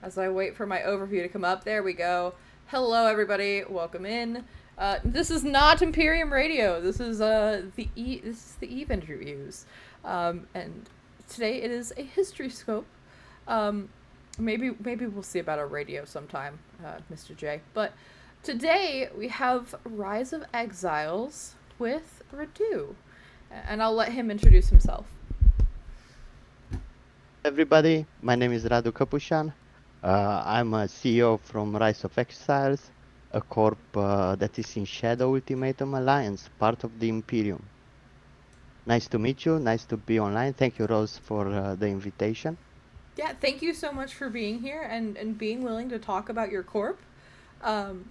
As I wait for my overview to come up, there we go. Hello, everybody. Welcome in. This is not Imperium Radio. This is the Eve interviews, and today it is a history scope. Um, maybe we'll see about a radio sometime, Mr. J. But today we have Rise of Exiles with Radu, and I'll let him introduce himself. Everybody, my name is Radu Kapushan. I'm a CEO from Rise of Exiles, a corp that is in Shadow Ultimatum Alliance, part of the Imperium. Nice to meet you. Nice to be online. Thank you, Rose, for the invitation. Yeah, thank you so much for being here and being willing to talk about your corp. Um,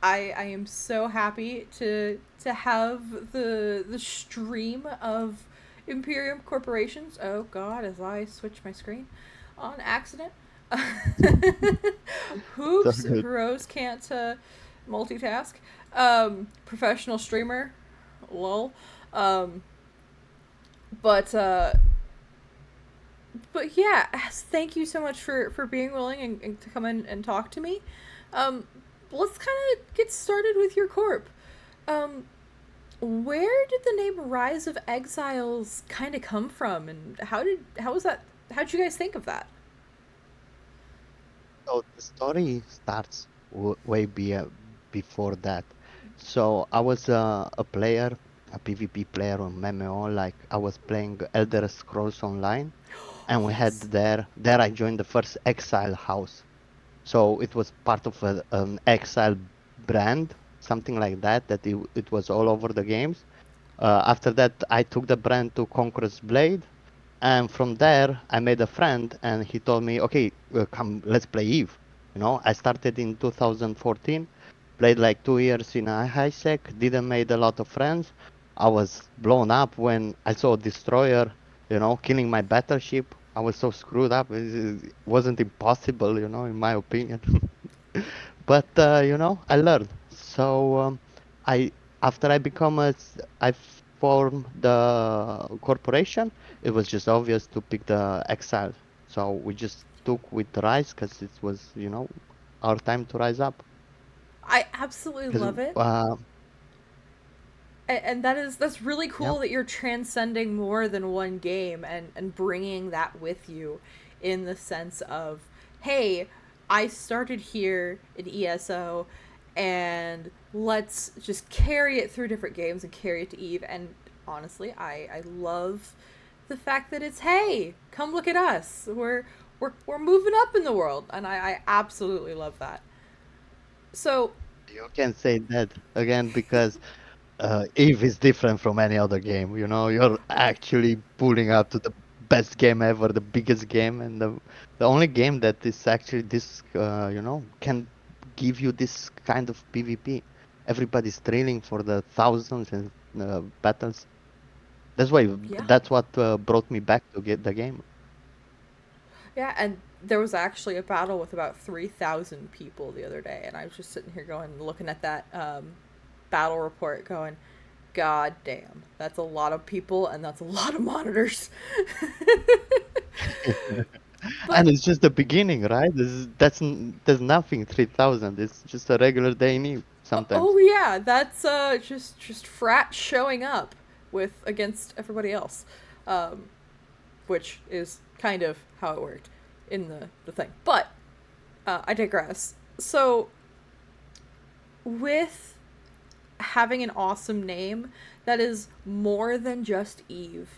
I am so happy to have the stream of Imperium corporations. Oh God, as I switch my screen on accident. So Hoops, good. Rose can't multitask. Professional streamer, lol. Um, but uh, but yeah, thank you so much for being willing and to come in and talk to me. Um, let's kind of get started with your corp. Um, where did the name Rise of Exiles kind of come from, and how was that? How'd you guys think of that? So the story starts way before that. So I was a player, a PvP player on MMO. Like I was playing Elder Scrolls Online, and we had Yes. there I joined the first Exile house. So it was part of an Exile brand, something like that, that it was all over the games. After that, I took the brand to Conqueror's Blade. And from there, I made a friend and he told me, okay, come, let's play Eve. I started in 2014, played like 2 years in a high sec, didn't made a lot of friends. I was blown up when I saw a destroyer, killing my battleship. I was so screwed up. It wasn't impossible, in my opinion. But I learned. So I after I become I formed the corporation. It was just obvious to pick the Exile. So we just took with the Rise because it was our time to rise up. I absolutely Because love it. And that's really yeah, cool that you're transcending more than one game and bringing that with you in the sense of, hey, I started here in ESO and let's just carry it through different games and carry it to Eve. And honestly, I love the fact that it's, hey, come look at us, we're moving up in the world, and I absolutely love that. So you can say that again because Eve is different from any other game. You're actually pulling up to the best game ever, the biggest game, and the only game that is actually this, can give you this kind of PvP. Everybody's trailing for the thousands and battles. That's why. yeah. That's what brought me back to get the game. Yeah, and there was actually a battle with about 3,000 people the other day, and I was just sitting here going, looking at that battle report, going, God damn, that's a lot of people, and that's a lot of monitors. And But it's just the beginning, right? There's nothing 3,000. It's just a regular day in Eve oh sometimes. yeah, that's just frat showing up with against everybody else, um, which is kind of how it worked in the thing. But I digress. So with having an awesome name that is more than just Eve.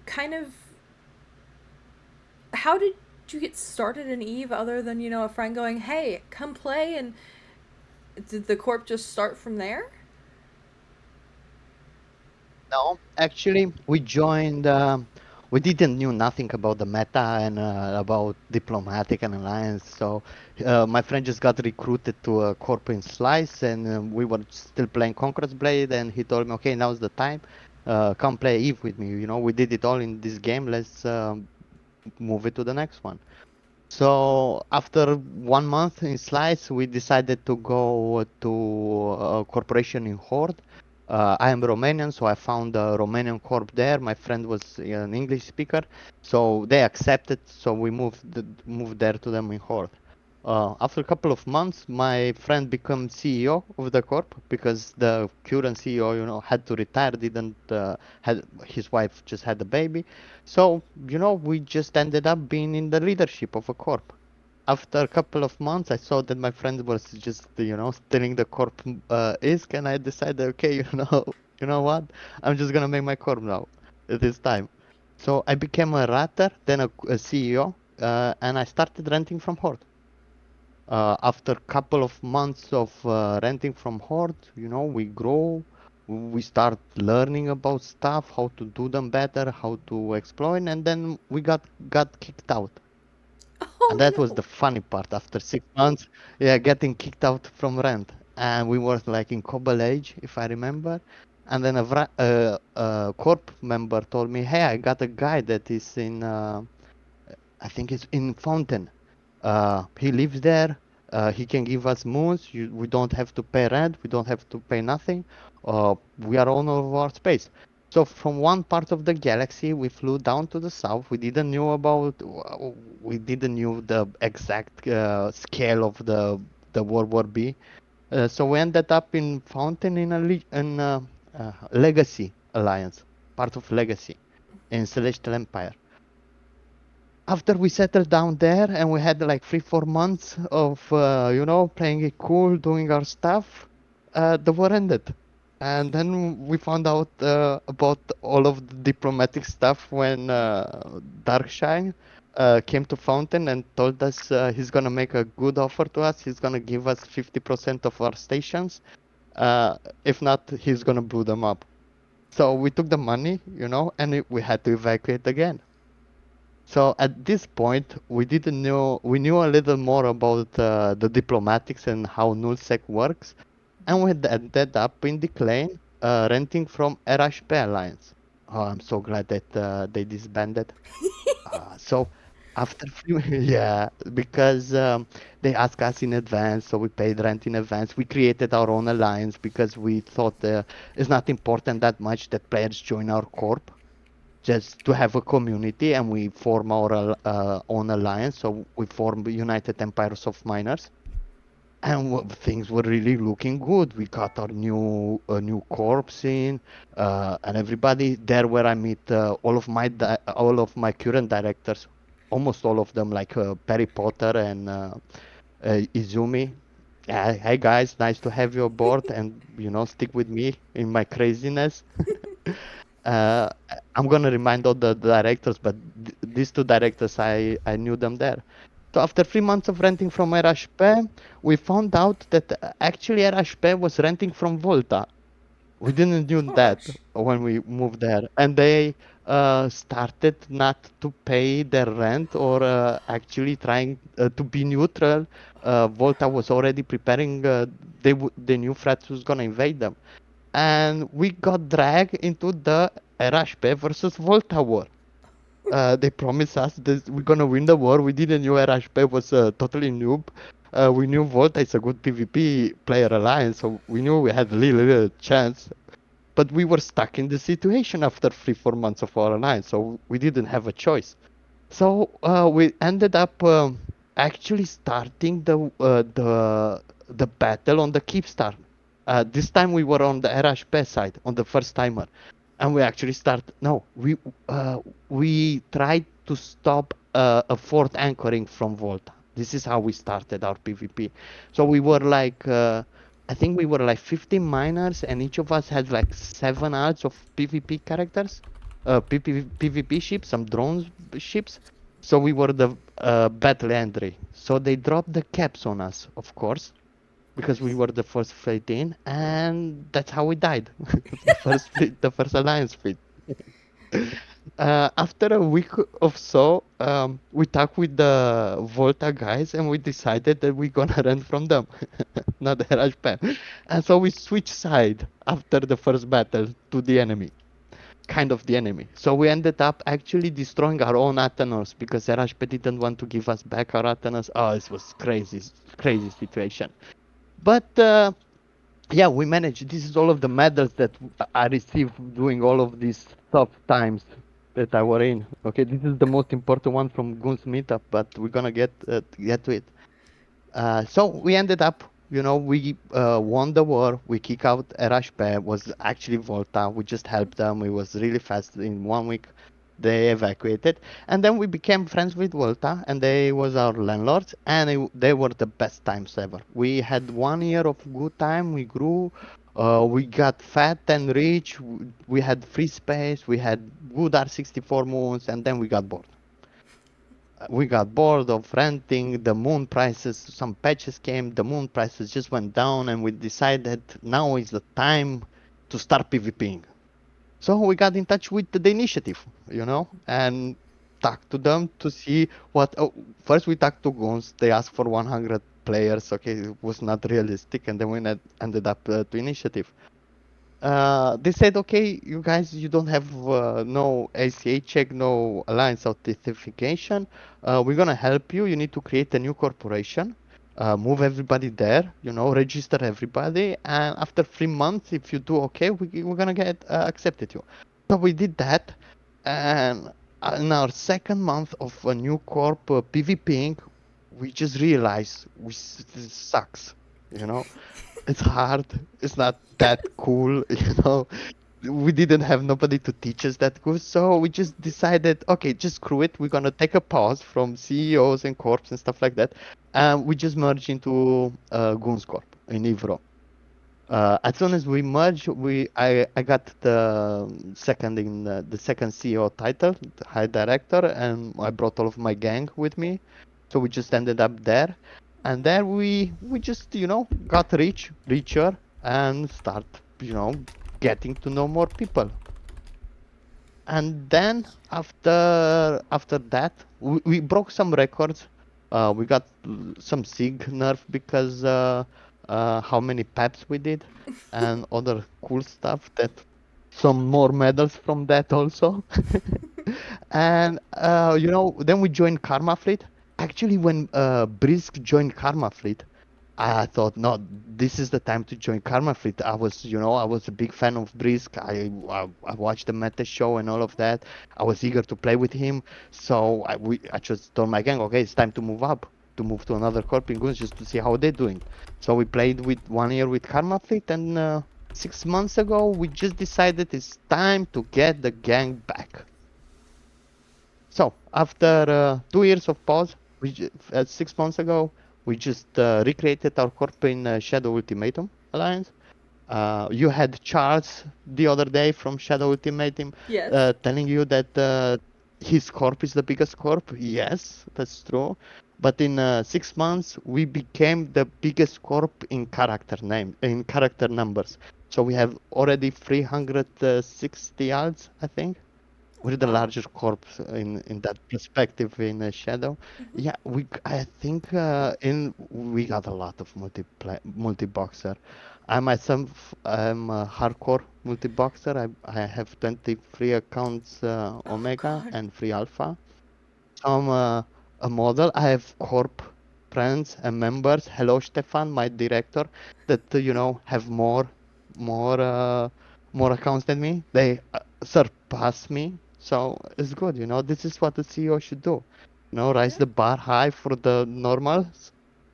Kind of, how did you get started in Eve other than, a friend going, hey, come play? And did the corp just start from there? No, actually, we joined. We didn't knew nothing about the meta and about diplomatic and alliance. So my friend just got recruited to a corporate slice, and we were still playing Conqueror's Blade. And he told me, "Okay, now's the time. Come play Eve with me. We did it all in this game. Let's move it to the next one." So after 1 month in Slice, we decided to go to a corporation in Horde. I am Romanian, so I found a Romanian corp there. My friend was an English speaker, so they accepted. So we moved there to them in Horde. After a couple of months, my friend became CEO of the corp because the current CEO, had to retire. Didn't had his wife just had a baby, so we just ended up being in the leadership of a corp. After a couple of months, I saw that my friend was just, stealing the corp ISK, and I decided, okay, you know what? I'm just gonna make my corp now at this time. So I became a ratter, then a CEO, and I started renting from Horde. After a couple of months of renting from Horde, we grow, we start learning about stuff, how to do them better, how to exploit, and then we got kicked out. And Oh that was no. the funny part. After 6 months, yeah, getting kicked out from rent, and we were like in Cobble Age, if I remember. And then a corp member told me, "Hey, I got a guy that is in, I think it's in Fountain. He lives there. He can give us moons. We don't have to pay rent. We don't have to pay nothing. We are owner of our space." So from one part of the galaxy, we flew down to the south. We didn't knew the exact scale of the World War B. So we ended up in Fountain in a Legacy Alliance, part of Legacy in Celestial Empire. After we settled down there and we had like 3-4 months of playing it cool, doing our stuff, the war ended. And then we found out about all of the diplomatic stuff when Darkshine came to Fountain and told us he's gonna make a good offer to us. He's gonna give us 50% of our stations. If not, he's gonna blow them up. So we took the money, and we had to evacuate again. So at this point, we knew a little more about the diplomatics and how nullsec works, and we ended up in Declane, renting from RHP Alliance. Oh, I'm so glad that they disbanded. So after few, yeah, because they asked us in advance, so we paid rent in advance. We created our own alliance because we thought it's not important that much that players join our corp, just to have a community, and we form our own alliance. So we formed United Empires of Miners, and things were really looking good. We got our new corps in, and everybody there where I meet all of my current directors, almost all of them, like Perry Potter and Izumi. Hey guys, nice to have you aboard, and stick with me in my craziness. uh, I'm gonna remind all the directors, but these two directors, I knew them there. So after 3 months of renting from RHP, we found out that actually RHP was renting from Volta. We didn't knew that Gosh. when we moved there, and they started not to pay their rent, or actually trying to be neutral. Volta was already preparing. They knew Frats was gonna invade them, and we got dragged into the RHP versus Volta war. They promised us that we're gonna win the war. We didn't know RHP was totally noob. We knew Volta is a good PvP player alliance, so we knew we had little chance. But we were stuck in the situation after 3-4 months of our alliance, so we didn't have a choice. So we ended up actually starting the battle on the Keepstar. This time we were on the RHP side, on the first timer, and we actually start. No, we tried to stop a fourth anchoring from Volta. This is how we started our PvP. So we were like, I think we were like 15 miners, and each of us had like 7 of PvP characters, PvP ships, some drones ships. So we were the battle entry. So they dropped the caps on us, of course, because we were the first fleet in, and that's how we died. The first alliance fleet. After a week or so, we talked with the Volta guys, and we decided that we're gonna run from them, not the Rajpan. And so we switched side after the first battle to the enemy, kind of the enemy. So we ended up actually destroying our own Athanos because Rajpan didn't want to give us back our Athanos. Oh, this was crazy, crazy situation. But yeah, we managed. This is all of the medals that I received doing all of these tough times that I were in. Okay, this is the most important one from Goons Meetup, but we're gonna get to it. So we ended up, we won the war. We kick out Erashpe, was actually Volta. We just helped them. It was really fast. In 1 week, they evacuated. And then we became friends with Volta, and they was our landlords, and they were the best times ever. We had 1 year of good time. We grew. We got fat and rich. We had free space. We had good R64 moons, and then we got bored of renting. The moon prices, some patches came, the moon prices just went down, and we decided now is the time to start PvPing. So we got in touch with the initiative, and talked to them to see what. Oh, first, we talked to Goons. They asked for 100 players. Okay, it was not realistic, and then we ended up to initiative. They said, okay, you guys, you don't have no ACA check, no alliance authentication. We're gonna help you. You need to create a new corporation, move everybody there, register everybody, and after 3 months, if you do okay, we're gonna get accepted you. So we did that, and in our second month of a new corp PvPing, we just realized this sucks, you know it's hard. It's not that cool, We didn't have nobody to teach us that good, so we just decided, okay, just screw it. We're gonna take a pause from CEOs and corps and stuff like that, and we just merged into Goons Corp in Ivro. As soon as we merged, I got the second CEO title, the high director, and I brought all of my gang with me. So we just ended up there, and there we just got richer, and start getting to know more people. And then after that, we broke some records. We got some SIG nerf because how many PEPs we did and other cool stuff. That some more medals from that also. And then we joined Karma Fleet. Actually, when Brisk joined Karma Fleet, I thought, no, this is the time to join Karma Fleet. I was a big fan of Brisk. I watched the Meta show and all of that. I was eager to play with him. So I just told my gang, okay, it's time to move up, to move to another corp in Goons just to see how they're doing. So we played with 1 year with Karma Fleet, and 6 months ago, we just decided it's time to get the gang back. So after 2 years of pause, 6 months ago, we just recreated our corp in Shadow Ultimatum Alliance. You had Charles the other day from Shadow Ultimatum Yes. telling you that his corp is the biggest corp. Yes, that's true. But in 6 months, we became the biggest corp in character numbers. So we have already 360 ads, I think. Oh, We're the wow. larger corps in that perspective in Shadow. Yeah, I think in we got a lot of multi-boxer. I myself am a hardcore multi-boxer. I have 23 accounts Oh, Omega God. and free Alpha. I'm a model. I have corp friends and members. Hello, Stefan, my director, that have more, uh, more accounts than me. They surpass me, so it's good. This is what the CEO should do. Raise Yeah. the bar high for the normal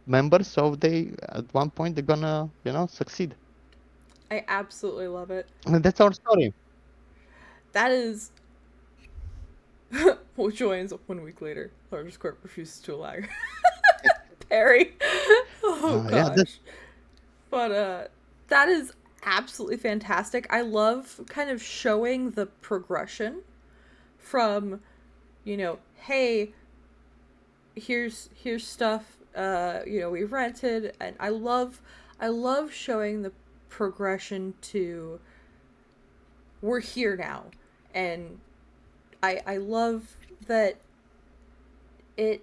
members, so they at one point they're gonna succeed. I absolutely love it. And that's our story. That is. Well, joins 1 week later. Largest corp refuses to allow Perry. Oh, Yeah, gosh. But, that is absolutely fantastic. I love kind of showing the progression from, hey, here's stuff we rented, and I love showing the progression to we're here now. And I love that it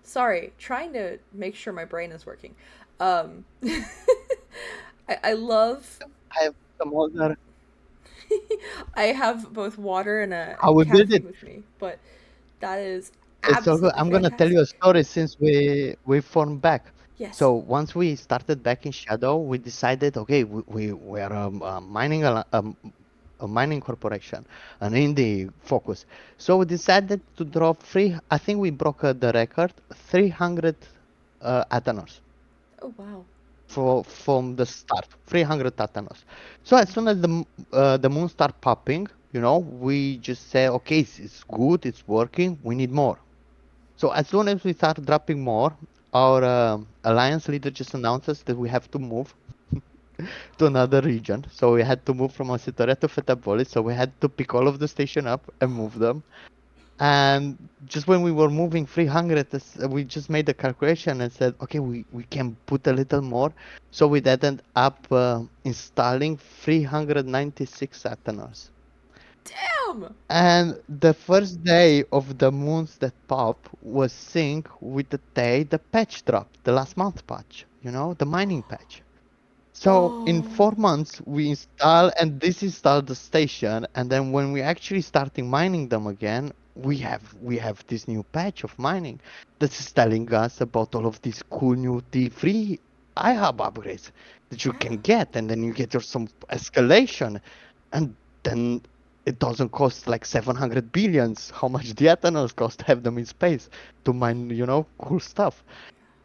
sorry, trying to make sure my brain is working. um I love I have some other. I have both water and a How we build caffeine it. with me, but that is It's so good. absolutely I'm gonna tell you a fantastic. story since we formed back. Yes. So once we started back in Shadow, we decided, okay, we are a mining corporation, an indie focus. So we decided to drop three. I think we broke the record, 300 Athanos Oh wow. for from the start, 300 Athanos. So as soon as the moon start popping, we just say, okay, it's good, it's working. We need more. So as soon as we start dropping more, our alliance leader just announced us that we have to move to another region. So we had to move from Ositoria to Fetapolis. So we had to pick all of the station up and move them. And just when we were moving 300, we just made the calculation and said, okay, we can put a little more. So we ended up installing 396 Athanors. Damn. And the first day of the moons that pop was sync with the day the patch dropped, the last month patch, the mining patch. So in Oh. 4 months we install and disinstall the station, and then when we actually starting mining them again, we have this new patch of mining that is telling us about all of these cool new T3 iHub upgrades that you Yeah. can get, and then you get your some escalation, and then it doesn't cost like 700 billions how much the Eternals cost to have them in space to mine, cool stuff.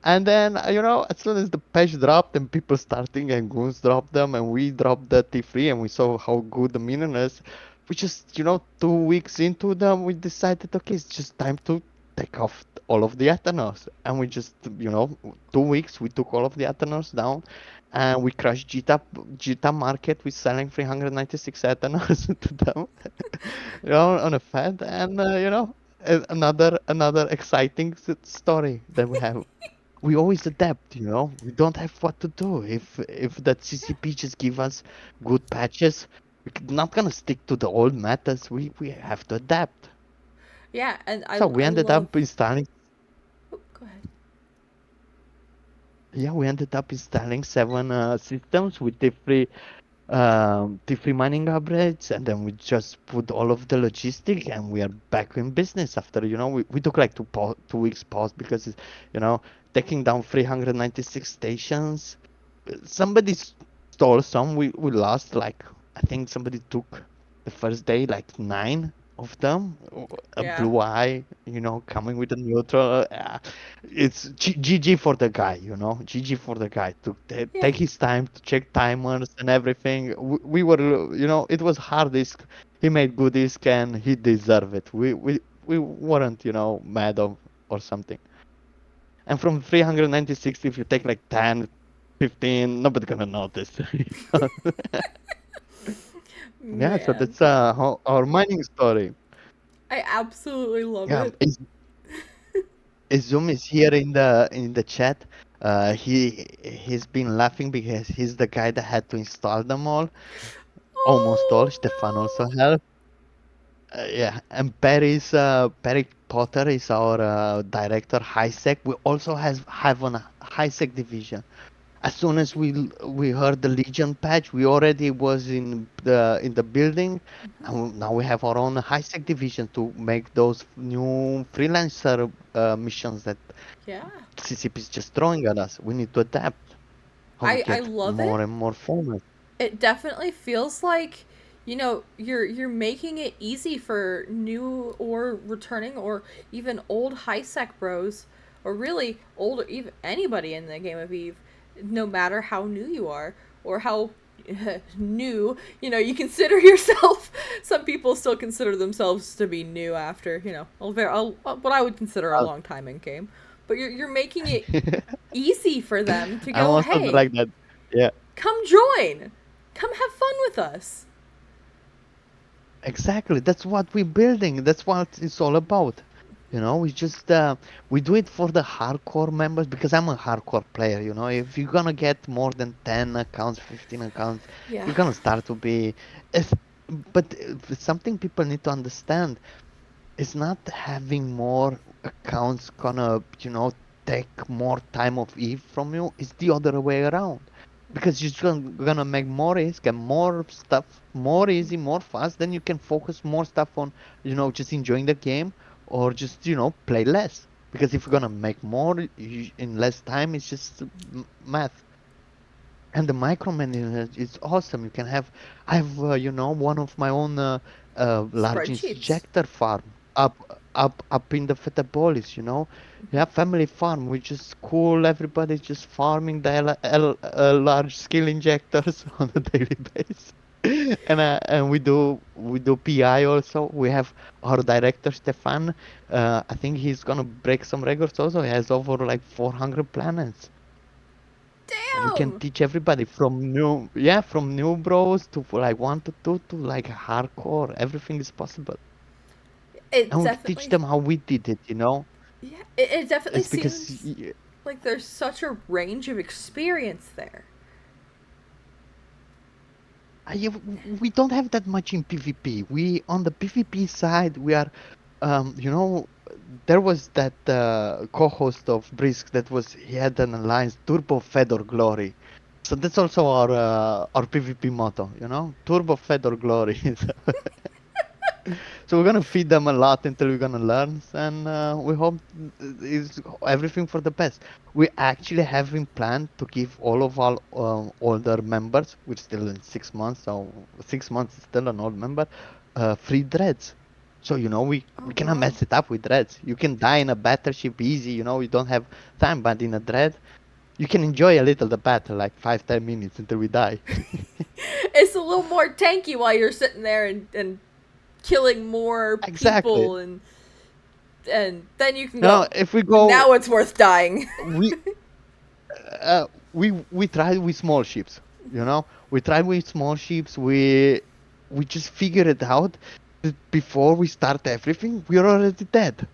And then, as soon as the patch dropped and people starting and goons dropped them and we dropped the T3 and we saw how good the minion is, we just, 2 weeks into them, we decided, okay, it's just time to take off all of the Eternals. And we just, 2 weeks, we took all of the Eternals down and we crashed Gita market with selling 396 Eternals to them, on a Fed. And, another exciting story that we have. We always adapt, we don't have what to do. If that CCP just give us good patches, we're not gonna stick to the old methods. We have to adapt. Yeah, and So we I ended love. up installing Oh, go ahead. yeah, we ended up installing seven systems with different mining upgrades, and then we just put all of the logistic, and we are back in business after, we took like 2 weeks pause because it's, you know taking down 396 stations. Somebody stole some. We lost, like, I think somebody took the first day like 9 of them. A Yeah. blue eye, coming with a neutral. It's GG for the guy, GG for the guy to Yeah. take his time to check timers and everything. We were, it was hard disk. He made good disk and he deserved it. We weren't, mad or something. And from 396, if you take like 10, 15, nobody gonna notice. Yeah, so Man. that's our mining story. I absolutely love Yeah, it. Izum is here in the chat. He's been laughing because he's the guy that had to install them all, almost all. Stefan also Oh helped. Yeah, and Perry Potter is our director, high sec. We also have a high sec division. As soon as we heard the Legion patch, we already was in the building, and now we have our own high sec division to make those new freelancer missions that yeah. CCP is just throwing at us. We need to adapt how we I get love it. more and more famous. It definitely feels like you're making it easy for new or returning or even old high sec bros, or really old, even anybody in the game of Eve, no matter how new you are or how new you consider yourself. Some people still consider themselves to be new after what I would consider a Uh, long time in game, but you're making it easy for them to I'm go, also hey, like that. Yeah. come join. Come have fun with us. Exactly. That's what we're building. That's what it's all about. We just we do it for the hardcore members because I'm a hardcore player. If you're gonna get more than 10 accounts, 15 accounts, Yeah. you're gonna start to be. If, but something people need to understand is not having more accounts gonna, take more time of Eve from you. It's the other way around. Because you're gonna make more risk and more stuff more easy, more fast, then you can focus more stuff on, just enjoying the game or just, play less. Because if you're gonna make more in less time, it's just math. And the micromanagement is awesome. You can have, I have, one of my own large Spreadsheets. injector farm up, up in the Fetapolis. You have family farm. We just cool everybody just farming the large scale injectors on a daily basis. And we do PI also. We have our director Stefan. I think he's gonna break some records also. He has over like 400 planets. And we can Damn! teach everybody from new bros to like 1 to 2 to like hardcore. Everything is possible. It And we can teach definitely, them how we did it, yeah, it definitely It's because seems like there's such a range of experience there. we don't have that much in PvP. We on the PvP side, we are, um, you know, there was that co-host of Brisk that was he had an alliance Turbo Fedor Glory. So that's also our PvP motto, Turbo Fedor Glory. So we're gonna feed them a lot until we're gonna learn, and we hope is everything for the best. We actually have in plan to give all of our older members, we're still in 6 months, so 6 months is still an old member, free dreads. So we Oh cannot wow. mess it up with dreads. You can die in a battleship easy, you don't have time, but in a dread, you can enjoy a little the battle, like 5-10 minutes until we die. It's a little more tanky while you're sitting there and killing more Exactly. people, and then you can Now, go. if we go, Now it's worth dying. we we tried with small ships. We tried with small ships. We just figured it out that before we start everything, we're already dead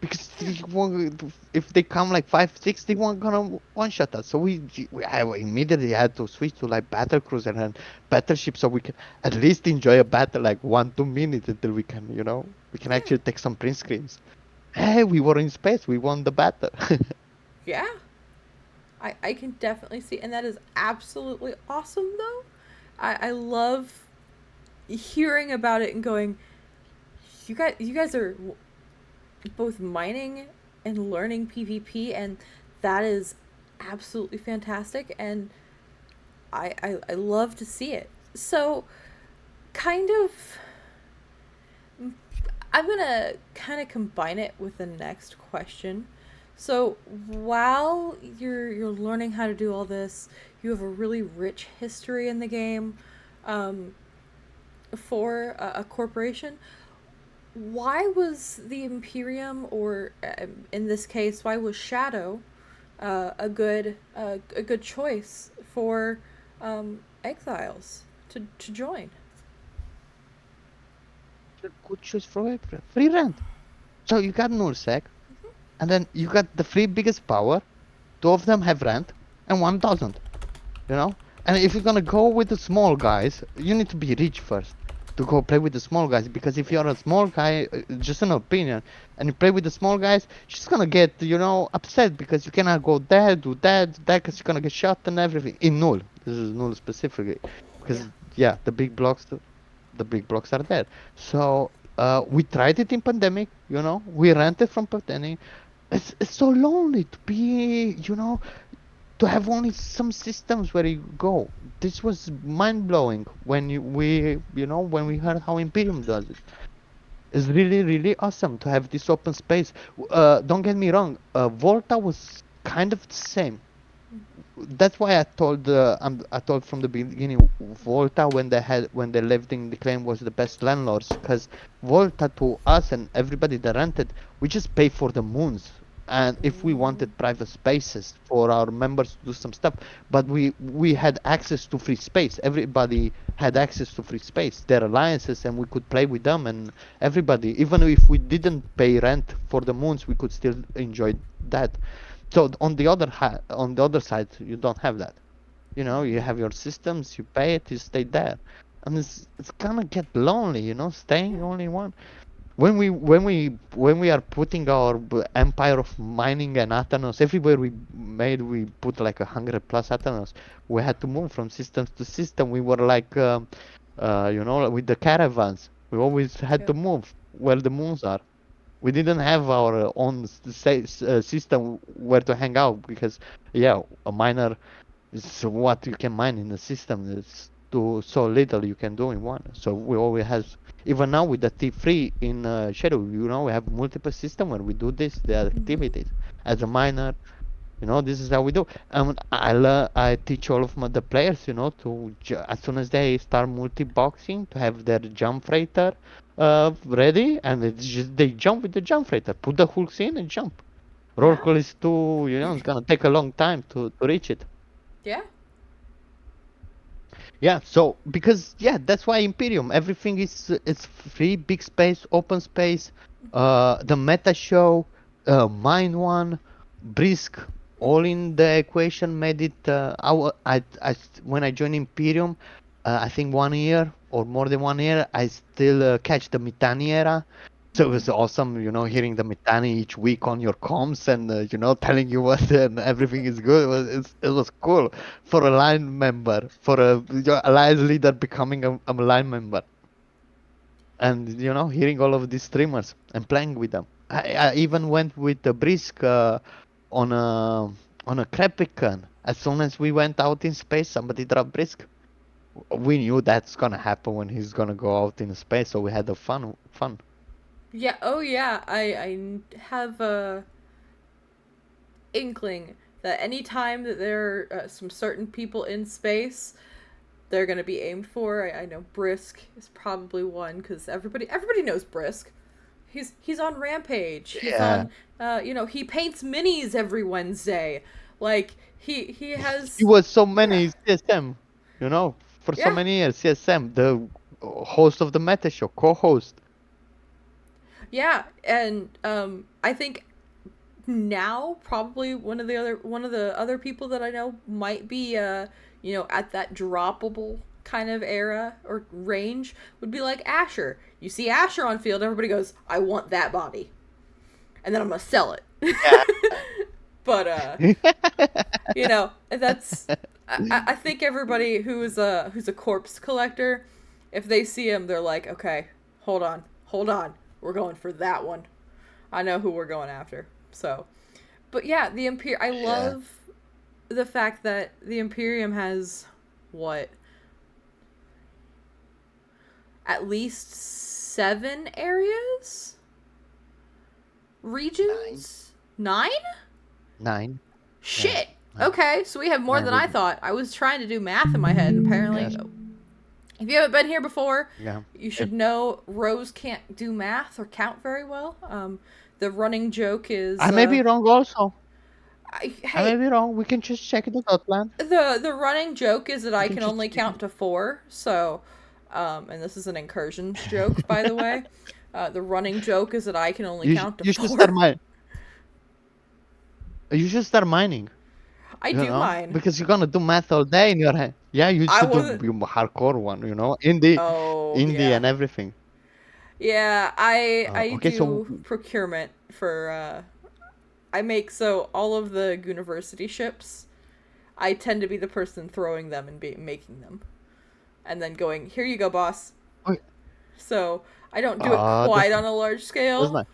because Yeah. if they come like 5, 6, they weren't gonna one shot us. So I immediately had to switch to like battle cruiser and battleship so we can at least enjoy a battle like 1-2 minutes until we can Yeah. actually take some print screens. Hey, we were in space. We won the battle. Yeah. I can definitely see, and that is absolutely awesome though. I love hearing about it and going, you guys are both mining and learning PvP, and that is absolutely fantastic, and I love to see it. So, kind of, I'm gonna kind of combine it with the next question. So, while you're learning how to do all this, you have a really rich history in the game um, for a corporation. Why was the Imperium, or in this case, why was Shadow a good choice for Exiles to join? Good choice for free rent. So you got Nursec, and then you got the three biggest power. Two of them have rent, and one doesn't. You know. And if you're gonna go with the small guys, you need to be rich first to go play with the small guys. Because if you're a small guy, just an opinion, and you play with the small guys, she's gonna get upset because you cannot go there, do that, because you're gonna get shot and everything. In Null, this is Null specifically, Yeah. because yeah, the big blocks are there. So we tried it in pandemic. We rented from pandemic. It's so lonely to be, to have only some systems where you go. This was mind blowing when we heard how Imperium does it. It's really, really awesome to have this open space. Don't get me wrong, Volta was kind of the same. That's why I told from the beginning, Volta when they lived in the claim was the best landlords, because Volta to us and everybody that rented, we just pay for the moons. And if we wanted private spaces for our members to do some stuff, but we had access to free space. Everybody had access to free space, their alliances, and we could play with them. And everybody, even if we didn't pay rent for the moons, we could still enjoy that. So on the other side, you don't have that. You have your systems, you pay it, you stay there, and it's gonna get lonely. Staying Yeah. only one. When we are putting our empire of mining and Athanos everywhere we put like 100 plus Athanos. We had to move from systems to system. We were like, with the caravans. We always had Yep. to move where the moons are. We didn't have our own system where to hang out because, yeah, a miner is what you can mine in the system. It's too so little you can do in one. So we always have, even now with the T3 in Shadow, we have multiple system where we do the Mm-hmm. activities as a miner. This is how we do. I teach all of the players, to as soon as they start multi-boxing, to have their jump freighter ready, and they jump with the jump freighter, put the hooks in and jump. Roll Yeah. call is too, it's gonna take a long time to reach it. Yeah. Yeah, so because that's why Imperium, everything is it's free, big space, open space. The meta show, mine one, brisk, all in the equation made it. When I joined Imperium, I think 1 year or more than 1 year, I still catch the Mitani era. So it was awesome, hearing the Mitani each week on your comms and telling you what and everything is good. It was cool for a line member, for a alliance leader becoming a line member, and hearing all of these streamers and playing with them. I even went with the Brisk on a Krepikan. As soon as we went out in space, somebody dropped Brisk. We knew that's gonna happen when he's gonna go out in space, so we had a fun. Yeah. Oh yeah. I have a inkling that any time that there are some certain people in space, they're gonna be aimed for. I know Brisk is probably one because everybody knows Brisk. He's on Rampage. He's Yeah. on he paints minis every Wednesday. Like he He has was so yeah. many CSM, for so Yeah. many years. CSM, the host of the Meta Show, co-host. Yeah, and I think now probably one of the other people that I know might be at that droppable kind of era or range would be like Asher. You see Asher on field, everybody goes, "I want that body." And then I'm going to sell it. Yeah. But that's I think everybody who's a corpse collector, if they see him, they're like, okay, hold on, we're going for that one. I know who we're going after. So, but yeah, the Imperium. I Yeah. love the fact that the Imperium has what, at least 7 areas, Nine. regions, 9. Nine. Yeah. Shit. Nine. Okay, so we have more Nine than I regions. thought. I was trying to do math in my head, and apparently, Yes. if you haven't been here before, Yeah. you If should know Rose can't do math or count very well. The running joke is, I may be wrong also. I may hey, be wrong. We can just check the dot plan. the running joke is that We I can can just only check it. count to 4. So, and this is an incursions joke, by the way. The running joke is that I can only count to You should start 4. mining. I do mine. Because you're gonna do math all day in your head. Yeah, you I should do wasn't. your hardcore one. Indie, Oh indie, yeah. and everything. Yeah, I Okay, so do procurement for I make so all of the university ships. I tend to be the person throwing them and making them, and then going, "Here you go, boss." okay, So I don't do it quite on a large that's scale, nice.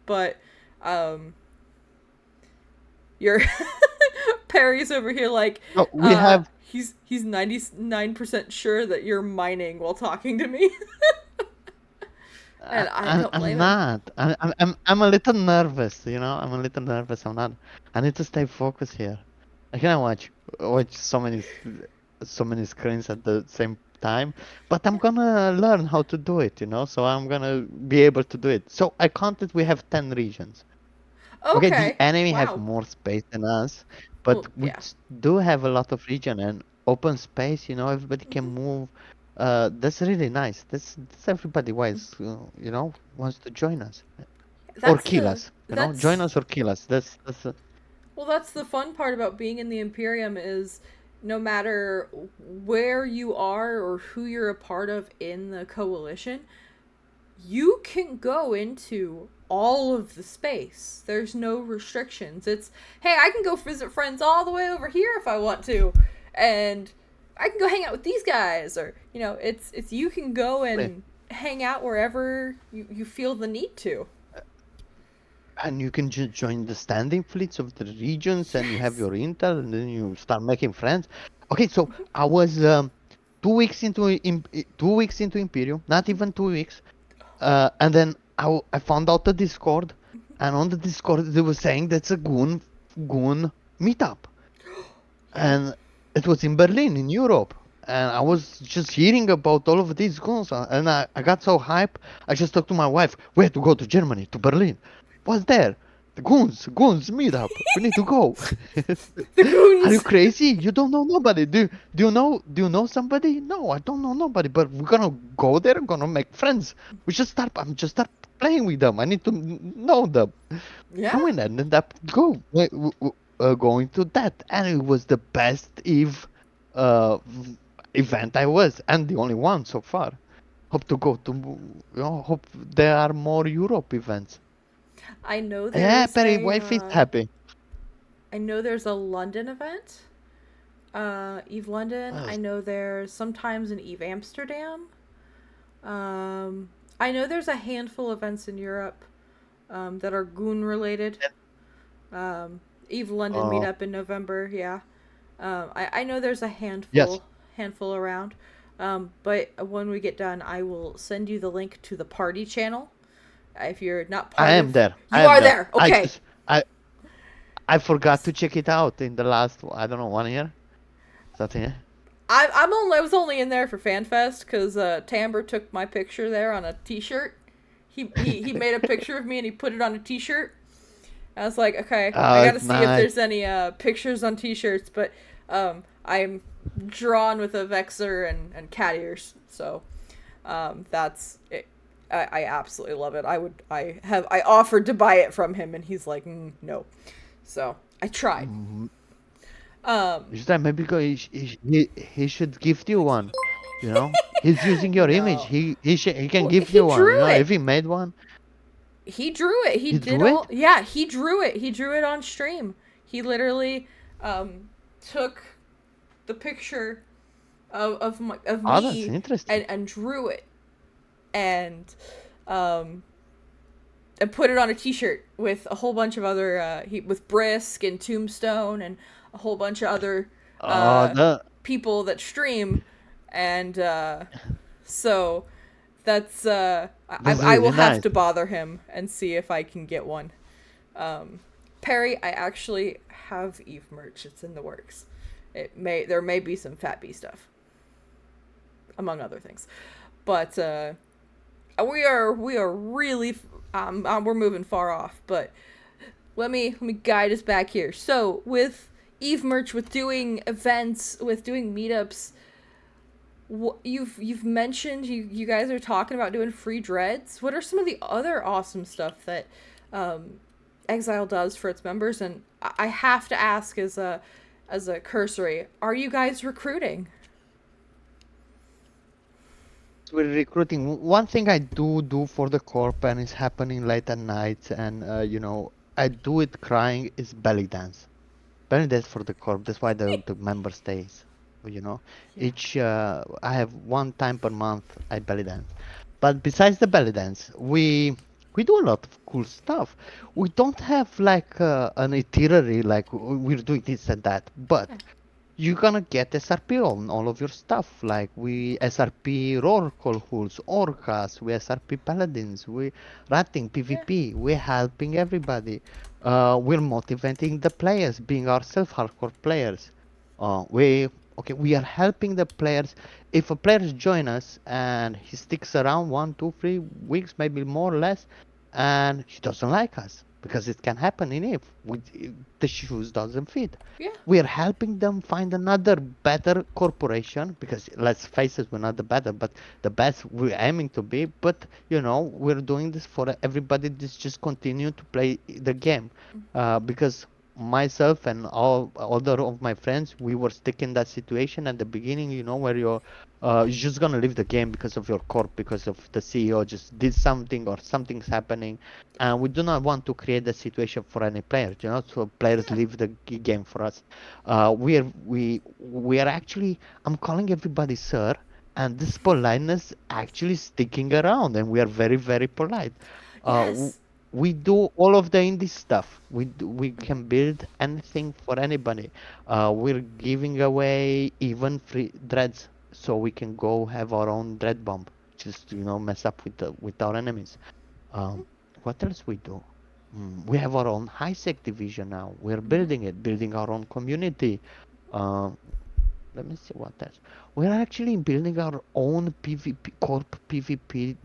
but um, your Perry's over here like, No, we have. he's 99% sure that you're mining while talking to me, and I don't I'm blame him. not. I'm a little nervous. I'm a little nervous. I'm not. I need to stay focused here. I cannot watch so many screens at the same time. But I'm gonna learn how to do it. So I'm gonna be able to do it. So I counted. We have 10 regions. Okay, the Okay, enemy have wow. more space than us, Well, but we yeah. do have a lot of region and open space. Everybody can Hmm. move. That's really nice. That's everybody wants to join us or That's kill the us. Join that's us or kill us. That's Well, that's the fun part about being in the Imperium is no matter where you are or who you're a part of in the coalition, you can go into all of the space. There's no restrictions. It's, hey, I can go visit friends all the way over here if I want to, and I can go hang out with these guys, or it's you can go really. and hang out wherever you feel the need to. and you can just join the standing fleets of the regions, and you have Yes. your intel, and then you start making friends. Okay, so I was 2 weeks into 2 weeks into Imperium, not even 2 weeks, and then I found out the Discord, and on the Discord they were saying that's a goon meetup, Yeah. and it was in Berlin, in Europe. And I was just hearing about all of these goons, and I got so hyped. I just talked to my wife. We had to go to Germany, to Berlin. What's there? The goons meetup. We need to go. The Are you goons. crazy? You don't know nobody. Do you know somebody? No, I don't know nobody. But we're gonna go there. Gonna make friends. I'm just start playing with them. I need to know them. Yeah. And we ended up going to that, and it was the best Eve event I was, and the only one so far. Hope to go to, hope there are more Europe events. I know Yeah, there's Perry, a. wife is happy. I know there's a London event. Eve London. Uh, I know there's sometimes an Eve Amsterdam. I know there's a handful of events in Europe that are goon related. Um, Eve London uh, meetup in November. Yeah. I know there's a yes, handful around. But when we get done, I will send you the link to the party channel. If you're not I part am of, there. I you am are there. there. Okay. I forgot Yes. to check it out in the last, I don't know, 1 year. Something. I was only in there for FanFest because Tamber took my picture there on a T-shirt. He made a picture of me and he put it on a T-shirt. I was like, okay, I Oh, gotta it's see if nice. there's any pictures on T-shirts, but I'm drawn with a Vexer and cat ears, so that's it. I absolutely love it. I offered to buy it from him and he's like, no. So I tried. Mm, Um, Is that maybe he should gift you one? He's using your image. no. He can Well, give he you one. drew If it. he made one, He drew it. He he did drew all. it. Yeah, he drew it. He drew it on stream. He literally took the picture of Oh, that's me interesting. and drew it and um and put it on a T-shirt with a whole bunch of other with Brisk and Tombstone and a whole bunch of other Oh, uh, the people that stream, and so that's that's I will really have nice. to bother him and see if I can get one. Perry, I actually have Eve merch. It's in the works. There may be some Fat Bee stuff, among other things, but we are really we're moving far off. But let me guide us back here. So with Eve merch, with doing events, with doing meetups, you've mentioned you guys are talking about doing free dreads. What are some of the other awesome stuff that Exile does for its members? And I have to ask as a cursory, are you guys recruiting? We're recruiting. One thing I do for the corp, and it's happening late at night, and I do it crying, is belly dance. Belly dance for the corp. That's why the member stays. You know, Yeah. I have one time per month I belly dance. But besides the belly dance, we do a lot of cool stuff. We don't have like an itinerary like we're doing this and that, but Yeah. you're gonna get SRP on all of your stuff. Like we SRP Rorqual Hulls, Orcas, we SRP Paladins, we ratting Yeah. PvP, we're helping everybody. We're motivating the players, being ourselves hardcore players. We okay, we are helping the players. If a player join us and he sticks around 1, 2, 3 weeks, maybe more or less, and he doesn't like us because it can happen in if the shoes doesn't fit, Yeah. we are helping them find another better corporation, because let's face it, we're not the better but the best we're aiming to be. But we're doing this for everybody that's just continue to play the game, because myself and all other of my friends, we were stuck in that situation at the beginning, where you're just gonna leave the game because of your corp, because of the CEO just did something or something's happening, and we do not want to create a situation for any player, so players Yeah. leave the game for us. We are actually, I'm calling everybody sir, and this politeness actually sticking around, and we are very, very polite. Uh, w- Yes. we do all of the indie stuff. We can build anything for anybody. We're giving away even free dreads, so we can go have our own dread bomb, just mess up with our enemies. Um, what else we do? We have our own high sec division now. We're building it, building our own community. Uh, Let me see what else. We're actually building our own PvP corp PvP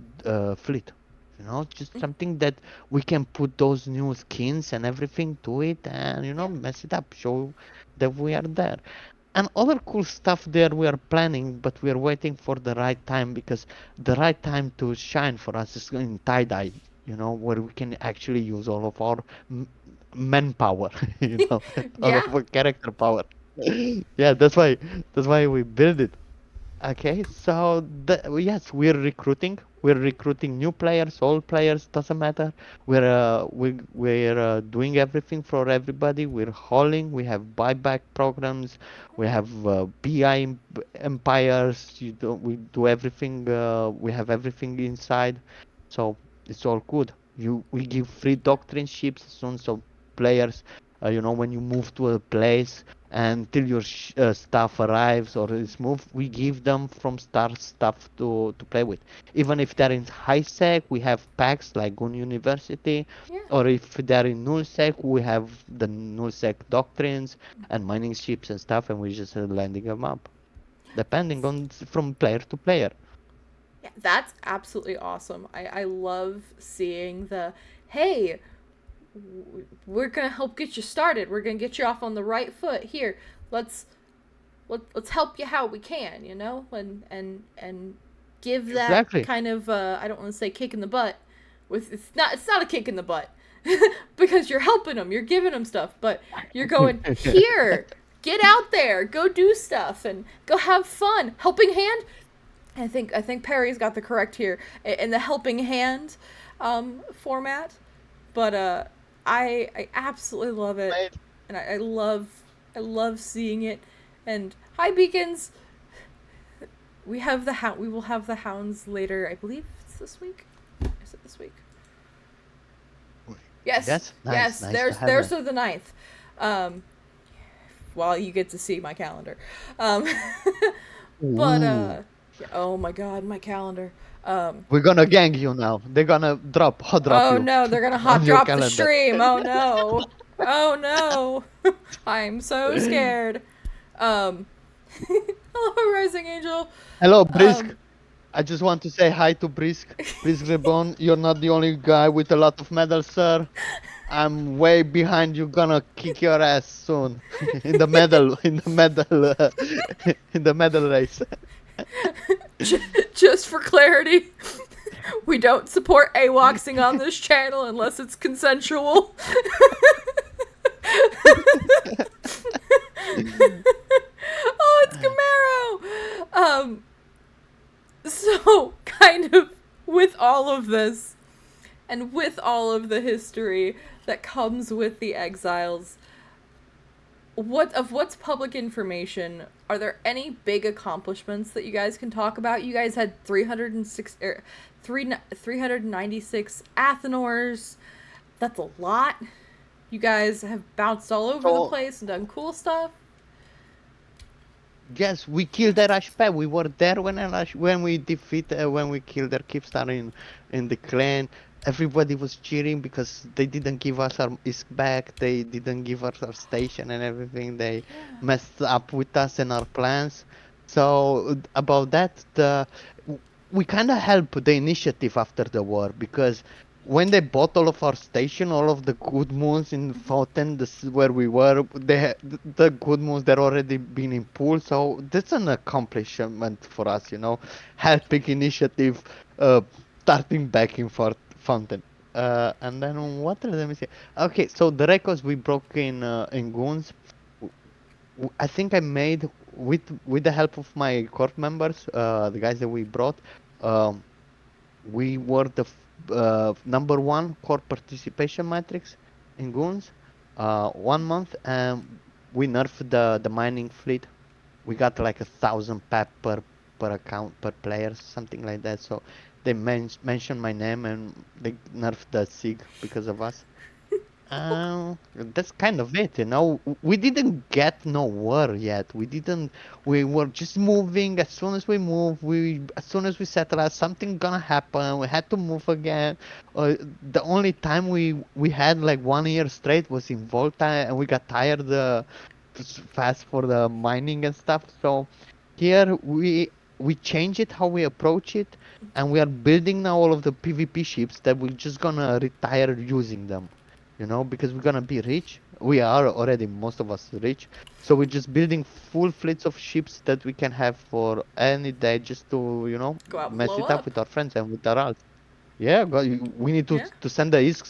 fleet. Just something that we can put those new skins and everything to it, and Yeah. mess it up, show that we are there. And other cool stuff there we are planning, but we are waiting for the right time, because the right time to shine for us is in tie-dye, where we can actually use all of our manpower, all Yeah. of our character power. Yeah, that's why we build it. Okay, so yes, we're recruiting. We're recruiting new players, old players, doesn't matter. We're doing everything for everybody. We're hauling. We have buyback programs. We have empires. We do everything. We have everything inside, so it's all good. We give free doctrine ships as soon so players, when you move to a place until your stuff arrives or is moved, we give them from start stuff to play with. Even if they're in high sec, we have packs like Gun University, Yeah. or if they're in null sec, we have the null sec doctrines and mining ships and stuff, and we just landing them up, depending That's on from player to player. yeah, that's absolutely awesome. I love seeing the hey, we're gonna help get you started. We're gonna get you off on the right foot. Here, let's let's help you how we can, and give that Exactly. kind of I don't want to say kick in the butt. With it's not a kick in the butt because you're helping them, you're giving them stuff, but you're going here, get out there, go do stuff, and go have fun. Helping hand. I think Perry's got the correct here in the helping hand format, but I absolutely love it, Mate. and I love seeing it. And hi beacons, we will have the hounds later. I believe it's this week. Is it this week? Yes, Yes, nice, yes. nice to have There's them. the ninth. Um, while you get to see my calendar. Um, but Ooh. yeah, oh my god, my calendar. Um, We're gonna gang you now. They're gonna hot drop oh you no, they're gonna on hot your drop the calendar. stream. Oh no, oh no, I'm so scared. Um, hello, Rising Angel. Hello, Brisk. Um, I just want to say hi to Brisk. Brisk Reborn, you're not the only guy with a lot of medals, sir. I'm way behind you, gonna kick your ass soon. In the medal race. just for clarity, we don't support AWOXing on this channel unless it's consensual. Oh, it's Camaro. So kind of with all of this and with all of the history that comes with the Exiles, what's public information? Are there any big accomplishments that you guys can talk about? You guys had 306 396 Athenors. That's a lot. You guys have bounced all over the So place and done cool stuff. yes, we killed their Ashpet. We were there when we when we killed their Kipstar in the clan. Everybody was cheering because they didn't give us our ISK back. They didn't give us our station and everything. They Yeah. messed up with us and our plans. So about that, we kind of helped the initiative after the war, because when they bought all of our station, all of the good moons in Fountain, this is where we were. The good moons they're already been in pool, so that's an accomplishment for us, helping initiative, uh, starting back in Fountain. And then what else? Let me see. Okay, so the records we broke in Goons, I think I made with the help of my court members, the guys that we brought. Um, we were the number one core participation matrix in Goons 1 month, and we nerfed the mining fleet. We got like 1,000 pep per account per player, something like that. So they mentioned my name and they nerfed the Sig because of us. That's kind of it, you know. We didn't get no war yet. We didn't. We were just moving. As soon as we move, as soon as we settle out, something gonna happen. We had to move again. The only time we had like 1 year straight was in Volta, and we got tired fast for the mining and stuff. So here we change it how we approach it, and we are building now all of the PvP ships that we're just gonna retire using them, you know, because we're gonna be rich. We are already, most of us, rich. So we're just building full fleets of ships that we can have for any day, just to, you know, Go out and mess blow it up up. with our friends and with our alts. Yeah, but we need Yeah. to send the ISK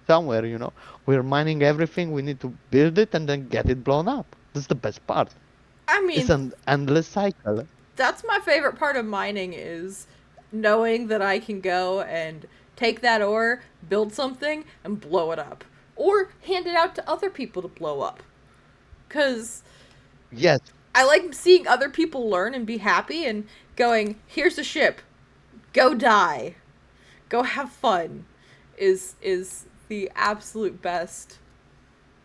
somewhere, you know. We're mining everything. We need to build it and then get it blown up. That's the best part. I It's mean, an endless cycle. that's my favorite part of mining is knowing that I can go and take that ore, build something, and blow it up. Or hand it out to other people to blow up. Because Yes, I like seeing other people learn and be happy and going, here's a ship. Go die. Go have fun. Is the absolute best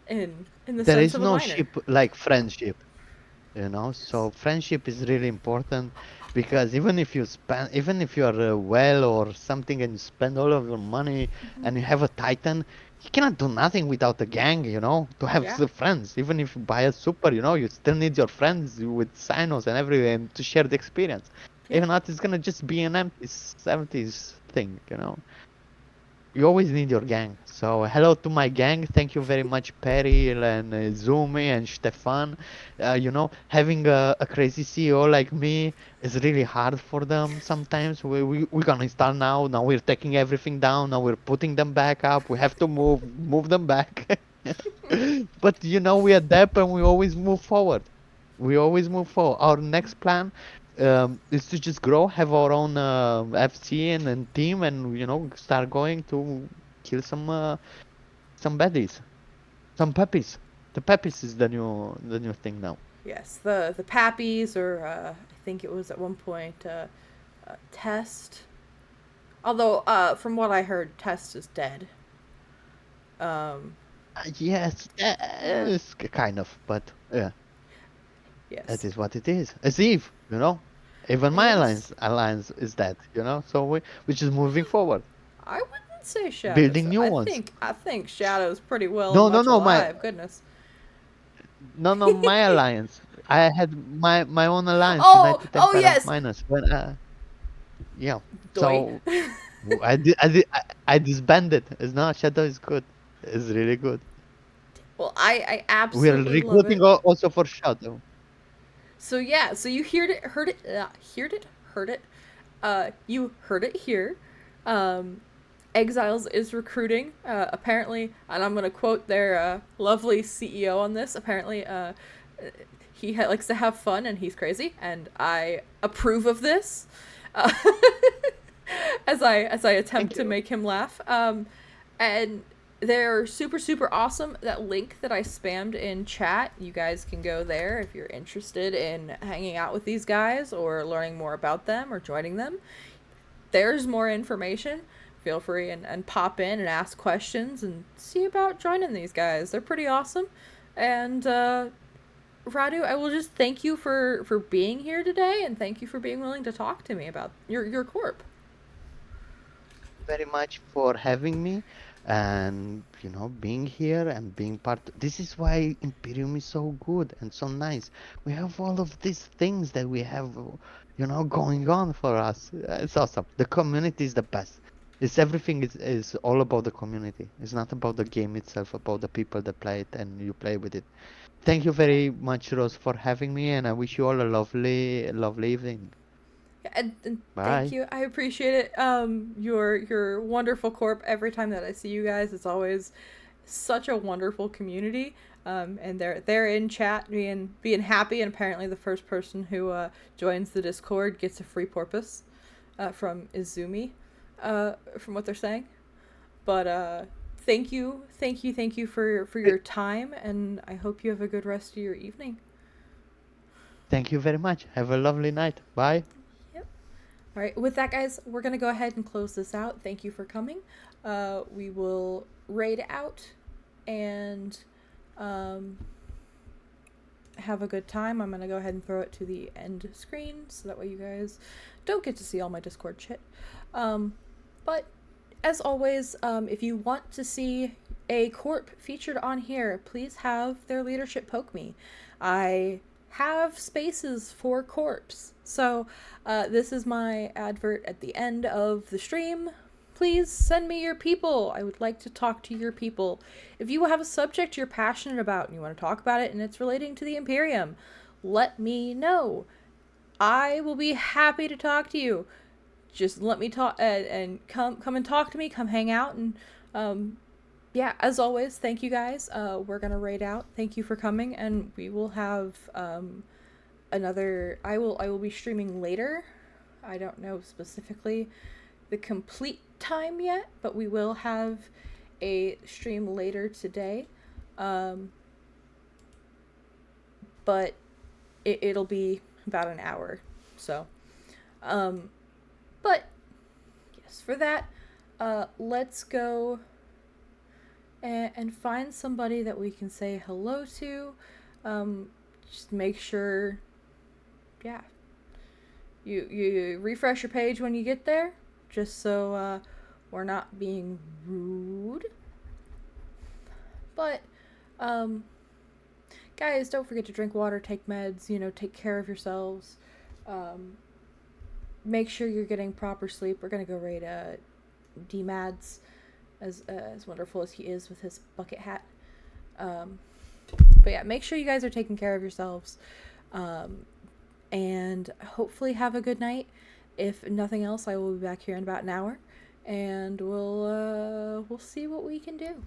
in the there sense is of a no miner. ship like friendship. You know, so friendship is really important, because even if you are well or something and you spend all of your money and you have a titan, you cannot do nothing without a gang, you know, to have Yeah. the friends. Even if you buy a super, you know, you still need your friends with sinos and everything to share the experience. Yeah. If not, it's gonna just be an empty 70s thing, you know. You always need your gang. So hello to my gang. Thank you very much, Perry and Zumi and Stefan. You know, having a crazy CEO like me is really hard for them sometimes. We're gonna install now. Now we're taking everything down. Now we're putting them back up. We have to move them back. But you know, we adapt and we always move forward. We always move forward. Our next plan is to just grow, have our own FC and team, and you know, start going to kill some baddies, some puppies. The puppies is the new thing now. Yes. The Pappies, or I think it was at one point Test. Although, from what I heard, Test is dead. Um, Yes, yeah. it's kind of, but yeah, that Yes. is what it is. As Eve, you know. Even It my is. alliance is that, you know. So we're just moving forward, I wouldn't say Shadows. building new ones. I think Shadows pretty well and No, no, much no, my alive. Goodness. no, no, my alliance. I had my own alliance, Oh, United oh Empire of yes. Miners. When yeah, Doi. so I disbanded. It's not Shadow is good. It's really good. Well, I We're absolutely love recruiting it. also for Shadow. So yeah, so you heard it. You heard it here. Um, Exiles is recruiting. Apparently, and I'm gonna quote their lovely CEO on this. Apparently, likes to have fun and he's crazy, and I approve of this. Uh, as I attempt Thank to you. make him laugh. And they're super super awesome. That link that I spammed in chat, you guys can go there if you're interested in hanging out with these guys or learning more about them or joining them. There's more information. Feel free and pop in and ask questions and see about joining these guys. They're pretty awesome. And Radu, I will just thank you for being here today, and thank you for being willing to talk to me about your corp. Very much for having me and you know being here and being part. This is why Imperium is so good and so nice. We have all of these things that we have, you know, going on for us. It's awesome. The community is the best. It's everything is all about the community. It's not about the game itself, about the people that play it and you play with it. Thank you Yeah. very much, Rose, for having me, and I wish you all a lovely evening. And thank Bye. you. I appreciate it. Your wonderful corp. Every time that I see you guys, it's always such a wonderful community. And they're in chat being happy. And apparently, the first person who joins the Discord gets a free porpoise from Izumi. From what they're saying. But thank you for your time. And I hope you have a good rest of your evening. Thank you very much. Have a lovely night. Bye. Yep. All right, with that, guys, we're going to go ahead and close this out. Thank you for coming. We will raid out and have a good time. I'm going to go ahead and throw it to the end screen so that way you guys don't get to see all my Discord shit. But as always, if you want to see a corp featured on here, please have their leadership poke me. I have spaces for corps. So this is my advert at the end of the stream. Please send me your people. I would like to talk to your people. If you have a subject you're passionate about and you want to talk about it and it's relating to the Imperium, let me know. I will be happy to talk to you. Just let me talk and come and talk to me. Come hang out and yeah. As always, thank you guys. We're gonna raid out. Thank you for coming, and we will have another. I will be streaming later. I don't know specifically the complete time yet, but we will have a stream later today. But it'll be about an hour. So, but yes, for that, let's go and find somebody that we can say hello to. Just make sure, yeah, you refresh your page when you get there, just so we're not being rude. But guys, don't forget to drink water, take meds, take care of yourselves. Make sure you're getting proper sleep. We're gonna go raid D-Mads, as wonderful as he is with his bucket hat. But yeah, make sure you guys are taking care of yourselves, and hopefully have a good night. If nothing else, I will be back here in about an hour, and we'll see what we can do.